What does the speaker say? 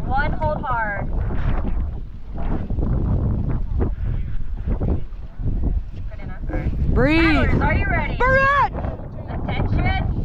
One, hold hard. Good enough. All right. Breathe. Paddlers, are you ready? Burnett! Attention.